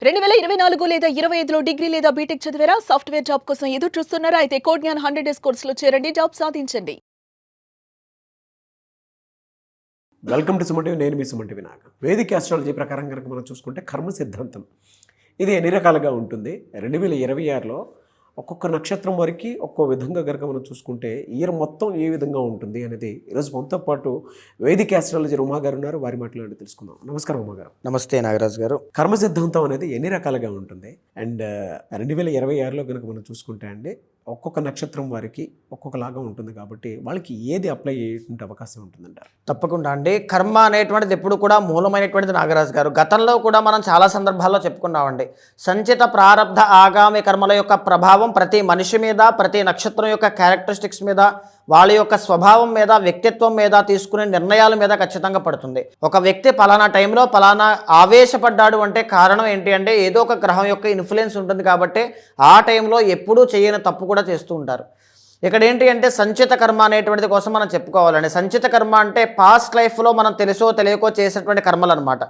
2024 లేదా 25లో డిగ్రీ లేదా బీటెక్ చదివారా? సాఫ్ట్‌వేర్ జాబ్ కోసం ఎదురు చూస్తున్నారా? అయితే కోడ్ జ్ఞాన్ 100 డేస్ కోర్సులో చేరండి. జాబ్ సాధించండి. Welcome to Suman TV. నేను మీ సుమన్ టీవీ నాగ్. వేదిక ఆస్ట్రాలజీ ప్రకారం కనుక మనం చూసుకుంటే కర్మ సిద్ధాంతం ఇది ఎన్ని రకాలుగా ఉంటుంది. 2026లో ఒక్కొక్క నక్షత్రం వరకు ఒక్కో విధంగా కనుక మనం చూసుకుంటే ఇయర్ మొత్తం ఏ విధంగా ఉంటుంది అనేది ఈరోజు మనతో పాటు వేదిక ఆస్ట్రాలజీ ఉమా గారు ఉన్నారు. వారి మాట్లాడి తెలుసుకుందాం. నమస్కారం ఉమా గారు. నమస్తే నాగరాజ్ గారు. కర్మ సిద్ధాంతం అనేది ఎన్ని రకాలుగా ఉంటుంది అండ్ 2026లో కనుక మనం చూసుకుంటే అండి ఒక్కొక్క నక్షత్రం వారికి ఒక్కొక్కలాగా ఉంటుంది కాబట్టి వాళ్ళకి ఏది అప్లై అయ్యేటువంటి అవకాశం ఉంటుందంటారు? తప్పకుండా అండి. కర్మ అనేటువంటిది ఎప్పుడు కూడా మూలమైనటువంటిది నాగరాజు గారు. గతంలో కూడా మనం చాలా సందర్భాల్లో చెప్పుకున్నామండి. సంచిత ప్రారబ్ధ ఆగామి కర్మల యొక్క ప్రభావం ప్రతి మనిషి మీద, ప్రతి నక్షత్రం యొక్క క్యారెక్టరిస్టిక్స్ మీద, వాళ్ళ యొక్క స్వభావం మీద, వ్యక్తిత్వం మీద, తీసుకునే నిర్ణయాల మీద ఖచ్చితంగా పడుతుంది. ఒక వ్యక్తి పలానా టైంలో పలానా ఆవేశపడ్డాడు అంటే కారణం ఏంటి అంటే ఏదో ఒక గ్రహం యొక్క ఇన్ఫ్లుయెన్స్ ఉంటుంది కాబట్టి ఆ టైంలో ఎప్పుడూ చేయని తప్పు కూడా చేస్తూ ఉంటారు. ఇక్కడ ఏంటి అంటే సంచిత కర్మ అనేటువంటిది కోసం మనం చెప్పుకోవాలండి. సంచిత కర్మ అంటే పాస్ట్ లైఫ్లో మనం తెలుసో తెలియకో చేసినటువంటి కర్మలు అనమాట.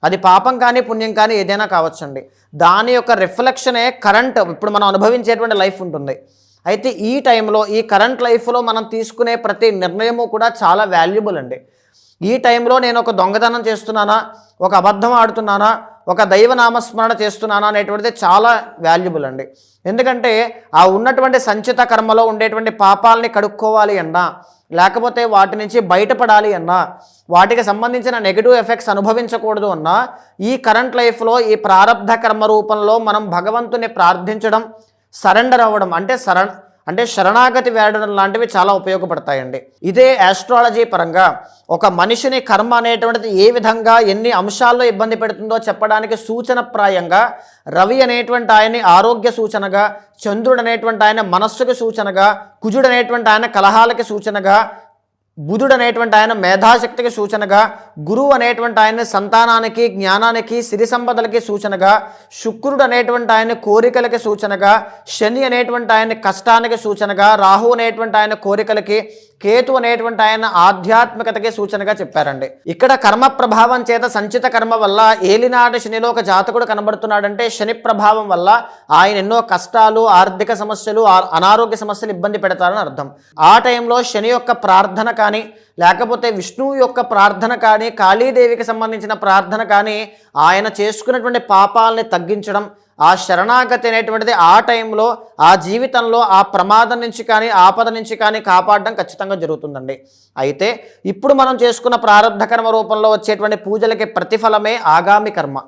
అది పాపం కానీ పుణ్యం కానీ ఏదైనా కావచ్చండి. దాని యొక్క రిఫ్లెక్షనే కరెంట్ ఇప్పుడు మనం అనుభవించేటువంటి లైఫ్ ఉంటుంది. అయితే ఈ టైంలో ఈ కరెంట్ లైఫ్లో మనం తీసుకునే ప్రతి నిర్ణయము కూడా చాలా వాల్యుబుల్ అండి. ఈ టైంలో నేను ఒక దొంగతనం చేస్తున్నానా, ఒక అబద్ధం ఆడుతున్నానా, ఒక దైవనామస్మరణ చేస్తున్నానా అనేటువంటిది చాలా వాల్యుబుల్ అండి. ఎందుకంటే ఆ ఉన్నటువంటి సంచిత కర్మలో ఉండేటువంటి పాపాలని కడుక్కోవాలి అన్నా, లేకపోతే వాటి నుంచి బయటపడాలి అన్నా, వాటికి సంబంధించిన నెగిటివ్ ఎఫెక్ట్స్ అనుభవించకూడదు అన్నా ఈ కరెంట్ లైఫ్లో ఈ ప్రారబ్ధ కర్మ రూపంలో మనం భగవంతుని ప్రార్థించడం, సరెండర్ అవ్వడం అంటే శరణాగతి వేడడం లాంటివి చాలా ఉపయోగపడతాయండి. ఇదే ఆస్ట్రాలజీ పరంగా ఒక మనిషిని కర్మ అనేటువంటిది ఏ విధంగా ఎన్ని అంశాల్లో ఇబ్బంది పెడుతుందో చెప్పడానికి సూచనప్రాయంగా రవి అనేటువంటి ఆయన్ని ఆరోగ్య సూచనగా, చంద్రుడు అనేటువంటి ఆయన మనస్సుకి సూచనగా, కుజుడు అనేటువంటి ఆయన కలహాలకి సూచనగా, బుధుడు అనేటువంటి ఆయన మేధాశక్తికి సూచనగా, గురువు అనేటువంటి ఆయన సంతానానికి, జ్ఞానానికి, సిరి సంపదలకి సూచనగా, శుక్రుడు అనేటువంటి ఆయన కోరికలకి సూచనగా, శని అనేటువంటి ఆయన కష్టానికి సూచనగా, రాహు అనేటువంటి ఆయన కోరికలకి, కేతు అనేటువంటి ఆయన ఆధ్యాత్మికతకి సూచనగా చెప్పారండి. ఇక్కడ కర్మ ప్రభావం చేత సంచిత కర్మ వల్ల ఏలినాటి శనిలో ఒక జాతకుడు కనబడుతున్నాడంటే శని ప్రభావం వల్ల ఆయన ఎన్నో కష్టాలు, ఆర్థిక సమస్యలు, అనారోగ్య సమస్యలు ఇబ్బంది పెడతారని అర్థం. ఆ టైంలో శని యొక్క ప్రార్థన కానీ, లేకపోతే విష్ణువు యొక్క ప్రార్థన కానీ, కాళీదేవికి సంబంధించిన ప్రార్థన కానీ ఆయన చేసుకున్నటువంటి పాపాలని తగ్గించడం, ఆ శరణాగతి అనేటువంటిది ఆ టైంలో ఆ జీవితంలో ఆ ప్రమాదం నుంచి కానీ, ఆపద నుంచి కానీ కాపాడడం ఖచ్చితంగా జరుగుతుందండి. అయితే ఇప్పుడు మనం చేసుకున్న ప్రారబ్ధ కర్మ రూపంలో వచ్చేటువంటి పూజలకి ప్రతిఫలమే ఆగామి కర్మ.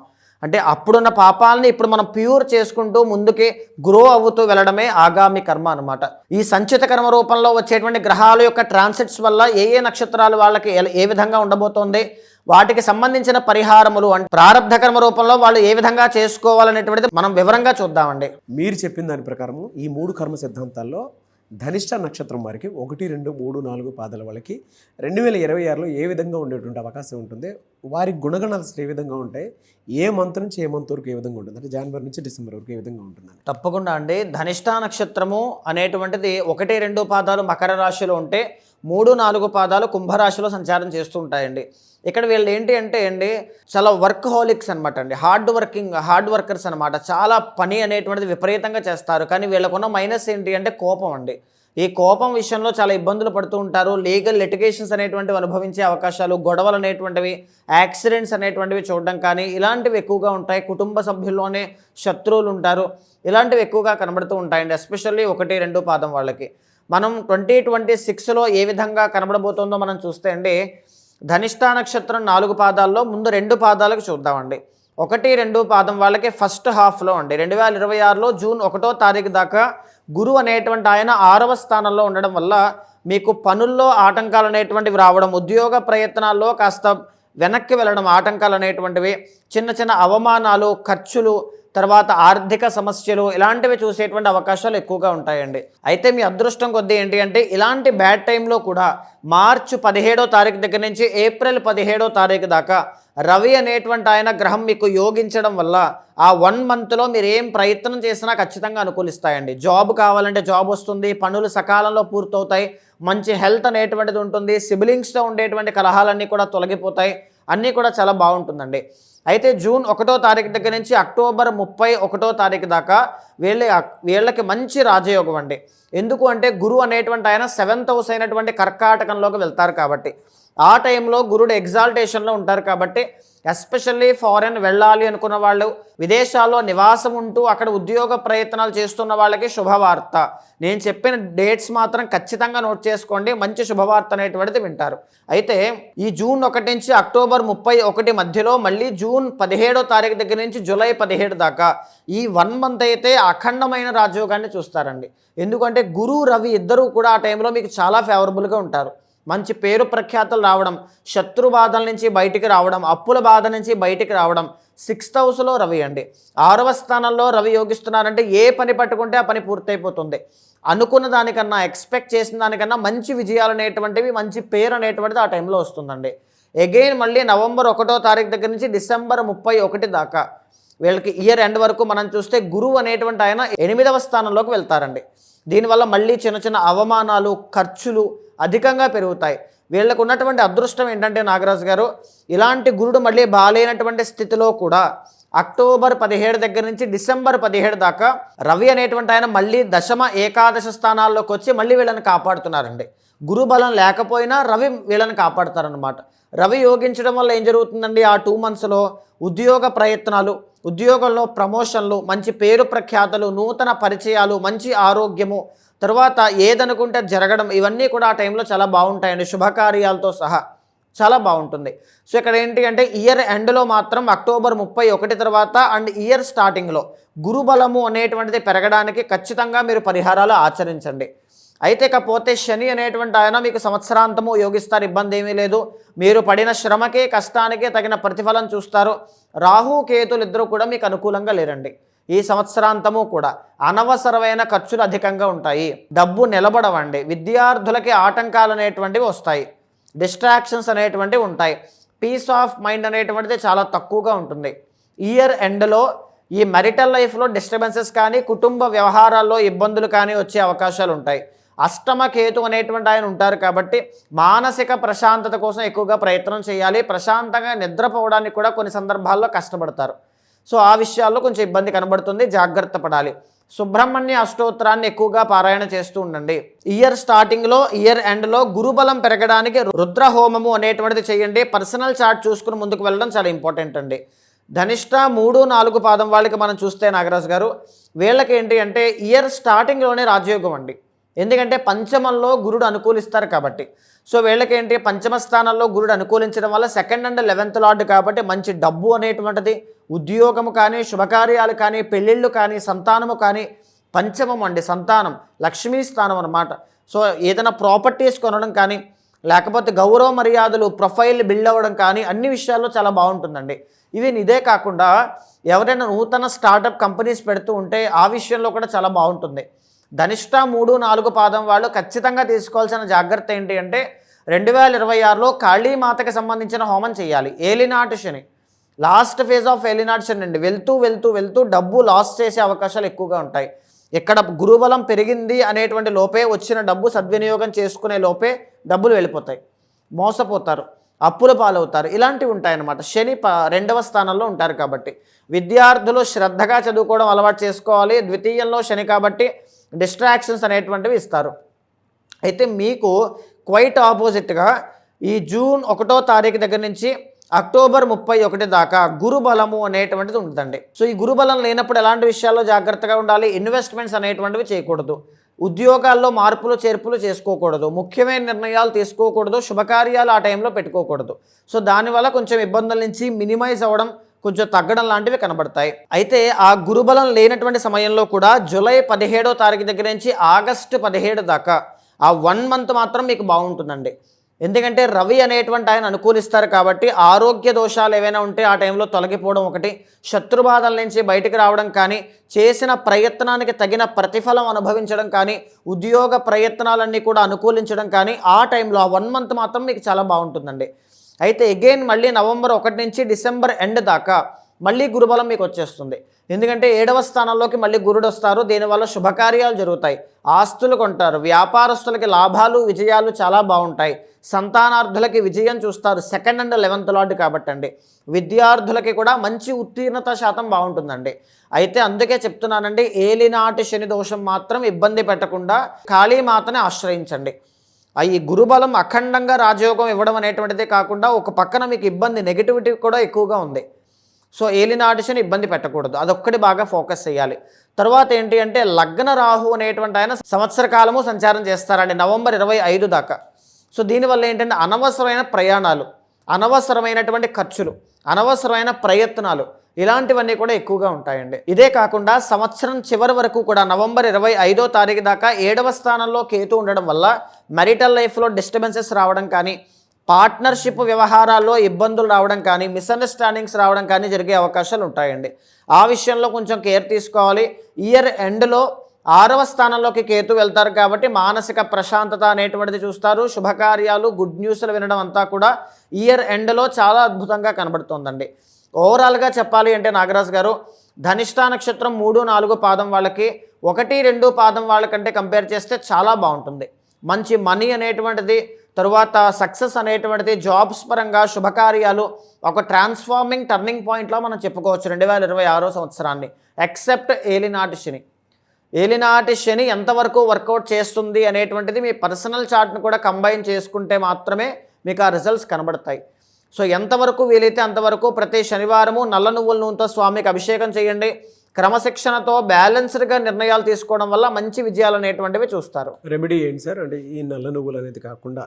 అంటే అప్పుడున్న పాపాలని ఇప్పుడు మనం ప్యూర్ చేసుకుంటూ ముందుకి గ్రో అవుతూ వెళ్ళడమే ఆగామి కర్మ అనమాట. ఈ సంచిత కర్మ రూపంలో వచ్చేటువంటి గ్రహాల యొక్క ట్రాన్సిట్స్ వల్ల ఏ నక్షత్రాలు వాళ్ళకి ఏ విధంగా ఉండబోతోంది, వాటికి సంబంధించిన పరిహారములు అంటే ప్రారబ్ధ కర్మ రూపంలో వాళ్ళు ఏ విధంగా చేసుకోవాలనేటువంటిది మనం వివరంగా చూద్దామండి. మీరు చెప్పిన దాని ప్రకారము ఈ 3 కర్మ సిద్ధాంతాల్లో ధనిష్ట నక్షత్రం వారికి 1, 2, 3, 4 పాదాల వాళ్ళకి 2026లో ఏ విధంగా ఉండేటువంటి అవకాశం ఉంటుంది, వారి గుణగణాలు ఏ విధంగా ఉంటాయి, ఏ మంత్ నుంచి ఏ మంత్ వరకు ఏ విధంగా ఉంటుంది, అంటే జనవరి నుంచి డిసెంబర్ వరకు ఏ విధంగా ఉంటుందని? తప్పకుండా అండి. ధనిష్ట నక్షత్రము అనేటువంటిది 1, 2 పాదాలు మకర రాశిలో ఉంటే 3, 4 పాదాలు కుంభరాశిలో సంచారం చేస్తూ ఉంటాయండి. ఇక్కడ వీళ్ళు ఏంటి అంటే అండి చాలా వర్క్ హోలిక్స్ అనమాట అండి. హార్డ్ వర్కర్స్ అనమాట. చాలా పని అనేటువంటిది విపరీతంగా చేస్తారు. కానీ వీళ్ళకున్న మైనస్ ఏంటి అంటే కోపం అండి. ఈ కోపం విషయంలో చాలా ఇబ్బందులు పడుతూ ఉంటారు. లీగల్ లిటిగేషన్స్ అనేటువంటివి అనుభవించే అవకాశాలు, గొడవలు అనేటువంటివి, యాక్సిడెంట్స్ అనేటువంటివి చూడడం కానీ ఇలాంటివి ఎక్కువగా ఉంటాయి. కుటుంబ సభ్యుల్లోనే శత్రువులు ఉంటారు. ఇలాంటివి ఎక్కువగా కనబడుతూ ఉంటాయండి. ఎస్పెషల్లీ 1, 2 పాదం వాళ్ళకి. మనం 2026లో ఏ విధంగా కనబడబోతుందో మనం చూస్తే అండి ధనిష్ట నక్షత్రం 4 పాదాల్లో ముందు 2 పాదాలకు చూద్దామండి. 1, 2 పాదం వాళ్ళకి ఫస్ట్ హాఫ్లో అండి 2026లో జూన్ 1వ తారీఖు దాకా గురువు అనేటువంటి ఆయన 6వ స్థానంలో ఉండడం వల్ల మీకు పనుల్లో ఆటంకాలు అనేటువంటివి రావడం, ఉద్యోగ ప్రయత్నాల్లో కాస్త వెనక్కి వెళ్ళడం, ఆటంకాలు అనేటువంటివి, చిన్న చిన్న అవమానాలు, ఖర్చులు, తర్వాత ఆర్థిక సమస్యలు ఇలాంటివి చూసేటువంటి అవకాశాలు ఎక్కువగా ఉంటాయండి. అయితే మీ అదృష్టం కొద్దీ ఏంటి అంటే ఇలాంటి బ్యాడ్ టైంలో కూడా మార్చి 17వ తారీఖు దగ్గర నుంచి ఏప్రిల్ 17వ తారీఖు దాకా రవి అనేటువంటి ఆయన గ్రహం మీకు యోగించడం వల్ల ఆ 1 మంత్లో మీరు ఏం ప్రయత్నం చేసినా ఖచ్చితంగా అనుకూలిస్తాయండి. జాబ్ కావాలంటే జాబ్ వస్తుంది, పనులు సకాలంలో పూర్తవుతాయి, మంచి హెల్త్ అనేటువంటిది ఉంటుంది, సిబ్లింగ్స్తో ఉండేటువంటి కలహాలన్నీ కూడా తొలగిపోతాయి, అన్నీ కూడా చాలా బాగుంటుందండి. అయితే జూన్ 1వ తారీఖు దగ్గర నుంచి అక్టోబర్ 31వ తారీఖు దాకా వీళ్ళకి మంచి రాజయోగం అండి. ఎందుకు అంటే గురువు అనేటువంటి ఆయన 7th హౌస్ అయినటువంటి కర్కాటకంలోకి వెళ్తారు కాబట్టి, ఆ టైంలో గురుడు ఎగ్జాల్టేషన్లో ఉంటారు కాబట్టి ఎస్పెషల్లీ ఫారెన్ వెళ్ళాలి అనుకున్న వాళ్ళు, విదేశాల్లో నివాసం ఉంటూ అక్కడ ఉద్యోగ ప్రయత్నాలు చేస్తున్న వాళ్ళకి శుభవార్త. నేను చెప్పిన డేట్స్ మాత్రం ఖచ్చితంగా నోట్ చేసుకోండి, మంచి శుభవార్త అనేటువంటిది వింటారు. అయితే ఈ జూన్ 1 నుంచి అక్టోబర్ 31 మధ్యలో మళ్ళీ జూన్ 17వ తారీఖు దగ్గర నుంచి జూలై 17 దాకా ఈ 1 మంత్ అయితే అఖండమైన రాజయోగాన్ని చూస్తారండి. ఎందుకంటే గురు రవి ఇద్దరూ కూడా ఆ టైంలో మీకు చాలా ఫేవరబుల్గా ఉంటారు. మంచి పేరు ప్రఖ్యాతులు రావడం, శత్రు బాధల నుంచి బయటికి రావడం, అప్పుల బాధ నుంచి బయటికి రావడం. 6th హౌస్లో రవి అండి, 6వ స్థానంలో రవి యోగిస్తున్నారంటే ఏ పని పట్టుకుంటే ఆ పని పూర్తయిపోతుంది. అనుకున్న దానికన్నా, ఎక్స్పెక్ట్ చేసిన దానికన్నా మంచి విజయాలు అనేటువంటివి, మంచి పేరు అనేటువంటిది ఆ టైంలో వస్తుందండి. అగైన్ మళ్ళీ నవంబర్ 1వ తారీఖు దగ్గర నుంచి డిసెంబర్ 31 దాకా వీళ్ళకి ఇయర్ ఎండ్ వరకు మనం చూస్తే గురువు అనేటువంటి ఆయన 8వ స్థానంలోకి వెళ్తారండి. దీనివల్ల మళ్ళీ చిన్న చిన్న అవమానాలు, ఖర్చులు అధికంగా పెరుగుతాయి. వీళ్ళకు ఉన్నటువంటి అదృష్టం ఏంటంటే నాగరాజు గారు, ఇలాంటి గురుడు మళ్ళీ బాలేనటువంటి స్థితిలో కూడా అక్టోబర్ 17 దగ్గర నుంచి డిసెంబర్ 17 దాకా రవి అనేటువంటి ఆయన మళ్ళీ దశమ ఏకాదశ స్థానాల్లోకి వచ్చి మళ్ళీ వీళ్ళని కాపాడుతున్నారండి. గురు బలం లేకపోయినా రవి వీళ్ళని కాపాడుతారనమాట. రవి యోగించడం వల్ల ఏం జరుగుతుందండి, ఆ 2 monthsలో ఉద్యోగ ప్రయత్నాలు, ఉద్యోగంలో ప్రమోషన్లు, మంచి పేరు ప్రఖ్యాతలు, నూతన పరిచయాలు, మంచి ఆరోగ్యము, తర్వాత ఏదనుకుంటే జరగడం, ఇవన్నీ కూడా ఆ టైంలో చాలా బాగుంటాయండి. శుభకార్యాలతో సహా చాలా బాగుంటుంది. సో ఇక్కడ ఏంటి అంటే ఇయర్ ఎండ్లో మాత్రం అక్టోబర్ 31 తర్వాత అండ్ ఇయర్ స్టార్టింగ్లో గురుబలము అనేటువంటిది పెరగడానికి ఖచ్చితంగా మీరు పరిహారాలు ఆచరించండి. అయితే ఇకపోతే శని అనేటువంటి ఆయన మీకు సంవత్సరాంతము యోగిస్తారు, ఇబ్బంది ఏమీ లేదు. మీరు పడిన శ్రమకే కష్టానికే తగిన ప్రతిఫలం చూస్తారు. రాహు కేతులు ఇద్దరు కూడా మీకు అనుకూలంగా లేరండి. ఈ సంవత్సరాంతము కూడా అనవసరమైన ఖర్చులు అధికంగా ఉంటాయి, డబ్బు నిలబడవండి, విద్యార్థులకి ఆటంకాలు అనేటువంటివి వస్తాయి, డిస్ట్రాక్షన్స్ అనేటువంటివి ఉంటాయి, పీస్ ఆఫ్ మైండ్ అనేటువంటిది చాలా తక్కువగా ఉంటుంది. ఇయర్ ఎండ్లో ఈ మెరిటల్ లైఫ్లో డిస్టర్బెన్సెస్ కానీ, కుటుంబ వ్యవహారాల్లో ఇబ్బందులు కానీ వచ్చే అవకాశాలు ఉంటాయి. అష్టమ కేతు అనేటువంటి ఆయన ఉంటారు కాబట్టి మానసిక ప్రశాంతత కోసం ఎక్కువగా ప్రయత్నం చేయాలి. ప్రశాంతంగా నిద్రపోవడానికి కూడా కొన్ని సందర్భాల్లో కష్టపడతారు. సో ఆ విషయాల్లో కొంచెం ఇబ్బంది కనబడుతుంది, జాగ్రత్త పడాలి. సుబ్రహ్మణ్య అష్టోత్తరాన్ని ఎక్కువగా పారాయణ చేస్తూ ఉండండి. ఇయర్ స్టార్టింగ్లో, ఇయర్ ఎండ్లో గురుబలం పెరగడానికి రుద్ర హోమము అనేటువంటిది చేయండి. పర్సనల్ చార్ట్ చూసుకుని ముందుకు వెళ్ళడం చాలా ఇంపార్టెంట్ అండి. ధనిష్ట 3, 4 పాదం వాళ్ళకి మనం చూస్తే నాగరాజు గారు, వీళ్ళకి ఏంటి అంటే ఇయర్ స్టార్టింగ్లోనే రాజయోగం అండి. ఎందుకంటే పంచమంలో గురుడు అనుకూలిస్తారు కాబట్టి. సో వీళ్ళకేంటి పంచమ స్థానంలో గురుడు అనుకూలించడం వల్ల 2nd and 11th లార్డ్ కాబట్టి మంచి డబ్బు అనేటువంటిది, ఉద్యోగము కానీ, శుభకార్యాలు కానీ, పెళ్ళిళ్ళు కానీ, సంతానము కానీ, పంచమం అండి సంతానం, లక్ష్మీ స్థానం అన్నమాట. సో ఏదైనా ప్రాపర్టీస్ కొనడం కానీ, లేకపోతే గౌరవ మర్యాదలు, ప్రొఫైల్ బిల్డ్ అవ్వడం కానీ, అన్ని విషయాల్లో చాలా బాగుంటుందండి. ఇదే కాకుండా ఎవరైనా నూతన స్టార్టప్ కంపెనీస్ పెడుతూ ఉంటే ఆ విషయంలో కూడా చాలా బాగుంటుంది. ధనిష్ట 3, 4 పాదం వాళ్ళు ఖచ్చితంగా తీసుకోవాల్సిన జాగ్రత్త ఏంటి అంటే 2026లో కాళీమాతకి సంబంధించిన హోమం చేయాలి. ఏలినాటి శని, లాస్ట్ ఫేజ్ ఆఫ్ ఏలినాటి శని అండి. వెళ్తూ డబ్బు లాస్ చేసే అవకాశాలు ఎక్కువగా ఉంటాయి. ఇక్కడ గురుబలం పెరిగింది అనేటువంటి లోపే వచ్చిన డబ్బు సద్వినియోగం చేసుకునే లోపే డబ్బులు వెళ్ళిపోతాయి, మోసపోతారు, అప్పుల పాలవుతారు, ఇలాంటివి ఉంటాయన్నమాట. శని 2వ స్థానంలో ఉంటారు కాబట్టి విద్యార్థులు శ్రద్ధగా చదువుకోవడం అలవాటు చేసుకోవాలి. ద్వితీయంలో శని కాబట్టి డిస్ట్రాక్షన్స్ అనేటువంటివి ఇస్తారు. అయితే మీకు క్వైట్ ఆపోజిట్గా ఈ జూన్ 1వ తారీఖు దగ్గర నుంచి అక్టోబర్ 31 దాకా గురుబలము అనేటువంటిది ఉంటుందండి. సో ఈ గురుబలం లేనప్పుడు ఎలాంటి విషయాల్లో జాగ్రత్తగా ఉండాలి. ఇన్వెస్ట్మెంట్స్ అనేటువంటివి చేయకూడదు, ఉద్యోగాల్లో మార్పులు చేర్పులు చేసుకోకూడదు, ముఖ్యమైన నిర్ణయాలు తీసుకోకూడదు, శుభకార్యాలు ఆ టైంలో పెట్టుకోకూడదు. సో దానివల్ల కొంచెం ఇబ్బందుల నుంచి మినిమైజ్ అవ్వడం, కొంచెం తగ్గడం లాంటివి కనబడతాయి. అయితే ఆ గురుబలం లేనటువంటి సమయంలో కూడా జూలై 17వ తారీఖు దగ్గర నుంచి ఆగస్టు 17 దాకా ఆ 1 month మాత్రం మీకు బాగుంటుందండి. ఎందుకంటే రవి అనేటువంటి ఆయన అనుకూలిస్తారు కాబట్టి ఆరోగ్య దోషాలు ఏవైనా ఉంటే ఆ టైంలో తొలగిపోవడం ఒకటి, శత్రుబాధల నుంచి బయటికి రావడం కానీ, చేసిన ప్రయత్నానికి తగిన ప్రతిఫలం అనుభవించడం కానీ, ఉద్యోగ ప్రయత్నాలన్నీ కూడా అనుకూలించడం కానీ ఆ టైంలో ఆ 1 month మాత్రం మీకు చాలా బాగుంటుందండి. అయితే అగైన్ మళ్ళీ నవంబర్ 1 నుంచి డిసెంబర్ ఎండ్ దాకా మళ్ళీ గురుబలం మీకు వచ్చేస్తుంది. ఎందుకంటే 7వ స్థానంలోకి మళ్ళీ గురుడు వస్తారు. దీనివల్ల శుభకార్యాలు జరుగుతాయి, ఆస్తులు కొంటారు, వ్యాపారస్తులకి లాభాలు విజయాలు చాలా బాగుంటాయి, సంతానార్థులకి విజయం చూస్తారు. 2nd and 11th lord కాబట్టండి. విద్యార్థులకి కూడా మంచి ఉత్తీర్ణత శాతం బాగుంటుందండి. అయితే అందుకే చెప్తున్నానండి, ఏలినాటి శని దోషం మాత్రం ఇబ్బంది పెట్టకుండా కాళీమాతని ఆశ్రయించండి. ఈ గురుబలం అఖండంగా రాజయోగం ఇవ్వడం అనేటువంటిదే కాకుండా ఒక పక్కన మీకు ఇబ్బంది నెగిటివిటీ కూడా ఎక్కువగా ఉంది. సో ఏలినాటి శని ఇబ్బంది పెట్టకూడదు, అదొక్కటి బాగా ఫోకస్ చేయాలి. తర్వాత ఏంటి అంటే లగ్న రాహు అనేటువంటి ఆయన సంవత్సర కాలము సంచారం చేస్తారండి, నవంబర్ 25 దాకా. సో దీనివల్ల ఏంటంటే అనవసరమైన ప్రయాణాలు, అనవసరమైనటువంటి ఖర్చులు, అనవసరమైన ప్రయత్నాలు ఇలాంటివన్నీ కూడా ఎక్కువగా ఉంటాయండి. ఇదే కాకుండా సంవత్సరం చివరి వరకు కూడా నవంబర్ 25వ తారీఖు దాకా 7వ స్థానంలో కేతు ఉండడం వల్ల మ్యారిటల్ లైఫ్లో డిస్టర్బెన్సెస్ రావడం కానీ, పార్ట్నర్షిప్ వ్యవహారాల్లో ఇబ్బందులు రావడం కానీ, మిస్అండర్స్టాండింగ్స్ రావడం కానీ జరిగే అవకాశాలు ఉంటాయండి. ఆ విషయంలో కొంచెం కేర్ తీసుకోవాలి. ఇయర్ ఎండ్లో 6వ స్థానంలోకి కేతు వెళ్తారు కాబట్టి మానసిక ప్రశాంతత అనేటువంటిది చూస్తారు. శుభకార్యాలు, గుడ్ న్యూస్లు వినడం అంతా కూడా ఇయర్ ఎండ్లో చాలా అద్భుతంగా కనబడుతుందండి. ఓవరాల్గా చెప్పాలి అంటే నాగరాజు గారు, ధనిష్ట నక్షత్రం 3, 4 పాదం వాళ్ళకి 1, 2 పాదం వాళ్ళకంటే కంపేర్ చేస్తే చాలా బాగుంటుంది. మంచి మనీ అనేటువంటిది, తరువాత సక్సెస్ అనేటువంటిది, జాబ్స్ పరంగా శుభకార్యాలు ఒక ట్రాన్స్ఫార్మింగ్ టర్నింగ్ పాయింట్లో మనం చెప్పుకోవచ్చు 2026వ సంవత్సరాన్ని. ఎక్సెప్ట్ ఏలినాటి శని. ఏలినాటి శని ఎంతవరకు వర్కౌట్ చేస్తుంది అనేటువంటిది మీ పర్సనల్ చార్ట్ను కూడా కంబైన్ చేసుకుంటే మాత్రమే మీకు ఆ రిజల్ట్స్ కనబడతాయి. సో ఎంతవరకు వీలైతే అంతవరకు ప్రతి శనివారము నల్ల నువ్వుల నూనెతో స్వామికి అభిషేకం చేయండి. క్రమశిక్షణతో బ్యాలెన్స్డ్గా నిర్ణయాలు తీసుకోవడం వల్ల మంచి విజయాలు అనేటువంటివి చూస్తారు. రెమెడీ ఏంటి సార్? అంటే ఈ నల్ల నువ్వులు అనేది కాకుండా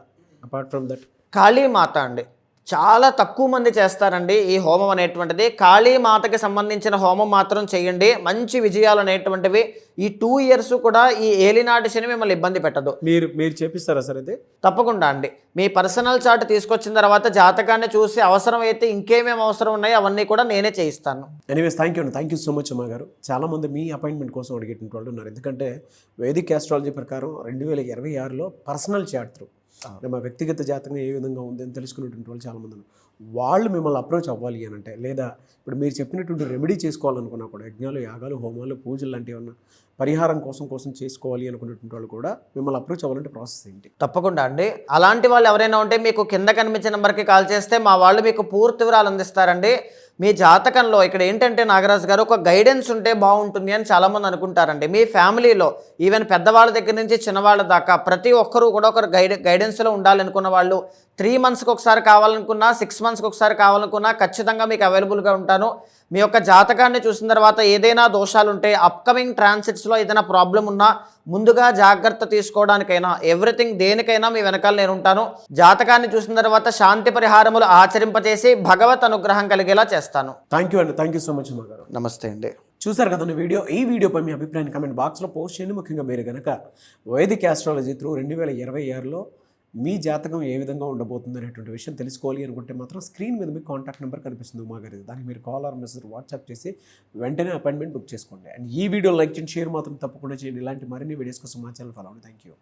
అపార్ట్ ఫ్రమ్ దట్ కాళీమాత అండి, చాలా తక్కువ మంది చేస్తారండి ఈ హోమం అనేటువంటిది. కాళీమాతకి సంబంధించిన హోమం మాత్రం చేయండి, మంచి విజయాలు అనేటువంటివి. ఈ 2 years కూడా ఈ ఏలినాటి శని మిమ్మల్ని ఇబ్బంది పెట్టదు. మీరు చేపిస్తారా సార్? అయితే తప్పకుండా అండి. మీ పర్సనల్ చార్ట్ తీసుకొచ్చిన తర్వాత జాతకాన్ని చూసి అవసరమైతే ఇంకేమేమి అవసరం ఉన్నాయో అవన్నీ కూడా నేనే చేయిస్తాను. Anyways thank you so much అమ్మా గారు. చాలామంది మీ అపాయింట్మెంట్ కోసం అడిగేటువంటి వాళ్ళు ఉన్నారు. ఎందుకంటే వేదిక్ ఆస్ట్రాలజీ ప్రకారం 2026లో పర్సనల్ చార్ట్ త్రూ మా వ్యక్తిగత జాతకం ఏ విధంగా ఉంది అని తెలుసుకునేటువంటి వాళ్ళు చాలామంది ఉన్నారు. వాళ్ళు మిమ్మల్ని అప్రోచ్ అవ్వాలి అని అంటే, లేదా ఇప్పుడు మీరు చెప్పినటువంటి రెమెడీ చేసుకోవాలనుకున్నా కూడా, యజ్ఞాలు, యాగాలు, హోమాలు, పూజలు లాంటివి ఏమన్నా పరిహారం కోసం చేసుకోవాలి అనుకునేటువంటి వాళ్ళు కూడా మిమ్మల్ని అప్రోచ్ అవ్వాలంటే ప్రాసెస్ ఏంటి? తప్పకుండా అండి. అలాంటి వాళ్ళు ఎవరైనా ఉంటే మీకు కింద కనిపించే నెంబర్కి కాల్ చేస్తే మా వాళ్ళు మీకు పూర్తి వివరాలు అందిస్తారండి. మీ జాతకంలో ఇక్కడ ఏంటంటే నాగరాజు గారు, ఒక గైడెన్స్ ఉంటే బాగుంటుంది అని చాలామంది అనుకుంటారండి. మీ ఫ్యామిలీలో ఈవెన్ పెద్దవాళ్ళ దగ్గర నుంచి చిన్నవాళ్ళ దాకా ప్రతి ఒక్కరూ కూడా ఒక గైడెన్స్లో ఉండాలనుకున్న వాళ్ళు 3 monthsకి ఒకసారి కావాలనుకున్నా, 6 monthsకి ఒకసారి కావాలనుకున్నా ఖచ్చితంగా మీకు అవైలబుల్గా ఉంటాను. మీ యొక్క జాతకాన్ని చూసిన తర్వాత ఏదైనా దోషాలు ఉంటే, అప్కమింగ్ ట్రాన్సిట్స్లో ఏదైనా ప్రాబ్లం ఉన్నా ముందుగా జాగ్రత్త తీసుకోవడానికైనా, ఎవ్రీథింగ్ దేనికైనా మీ వెనకాల నేను ఉంటాను. జాతకాన్ని చూసిన తర్వాత శాంతి పరిహారములు ఆచరింపచేసి భగవత్ అనుగ్రహం కలిగేలా చేస్తాను. థ్యాంక్ యూ సో మచ్ అమ్మా గారు. నమస్తే అండి. చూసారు కదా వీడియో. ఈ వీడియోపై మీ అభిప్రాయాన్ని కమెంట్ బాక్స్లో పోస్ట్ చేయండి. ముఖ్యంగా మీరు కనుక వైదిక్ ఆస్ట్రాలజీ త్రూ 2026లో మీ జాతకం ఏ విధంగా ఉండబోతుంది అనేటువంటి విషయం తెలుసుకోవాలి అనుకుంటే మాత్రం స్క్రీన్ మీద మీకు కాంటాక్ట్ నెంబర్ కనిపిస్తుంది ఉమా గారిది. దానికి మీరు కాల్ ఆర్ మెసేజ్ వాట్సాప్ చేసి వెంటనే అపాయింట్మెంట్ బుక్ చేసుకోండి. అండ్ ఈ వీడియో లైక్ చేయండి, షేర్ మాత్రం తప్పకుండా చేయండి. ఇలాంటి మరిన్ని వీడియోస్ కోసం మా ఛానల్ ఫాలో అవ్వండి. Thank you.